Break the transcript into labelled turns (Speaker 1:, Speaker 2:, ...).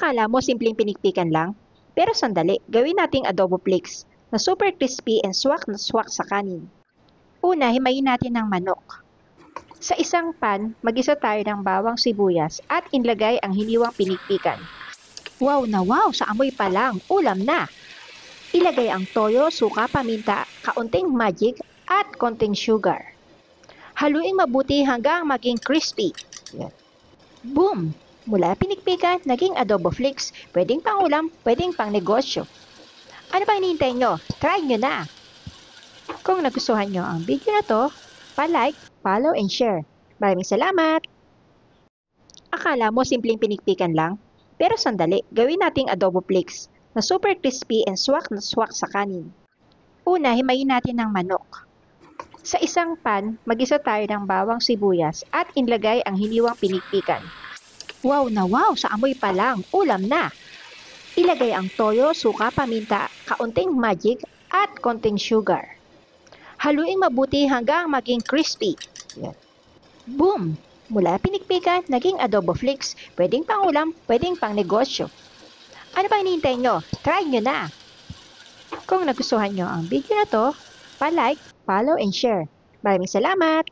Speaker 1: Akala mo simpleng pinikpikan lang? Pero sandali, gawin nating adobo flakes na super crispy and swak na swak sa kanin. Una, himayin natin ng manok. Sa isang pan, magisa tayo ng bawang sibuyas at inlagay ang hiniwang pinikpikan. Wow na wow! Sa amoy pa lang, ulam na! Ilagay ang toyo, suka, paminta, kaunting magic at konting sugar. Haluin mabuti hanggang maging crispy. Yan. Boom! Mula pinikpikan, naging adobo flakes. Pwedeng pang ulam, pwedeng pang negosyo. Ano ba hinihintay nyo? Try nyo na! Kung nagustuhan nyo ang video na to, pa-like, follow, and share. Maraming salamat! Akala mo simpleng pinikpikan lang? Pero sandali, gawin nating adobo flakes na super crispy and swak na swak sa kanin. Una, himayin natin ng manok. Sa isang pan, magisa tayo ng bawang sibuyas at inlagay ang hiniwang pinikpikan. Wow na wow! Sa amoy pa lang, ulam na! Ilagay ang toyo, suka, paminta, kaunting magic at konting sugar. Haluin mabuti hanggang maging crispy. Yan. Boom! Mula pinikpikan, naging adobo flakes. Pwedeng pang ulam, pwedeng pang negosyo. Ano ba hinihintay nyo? Try nyo na! Kung nagustuhan nyo ang video na to, pa-like, follow, and share. Maraming salamat!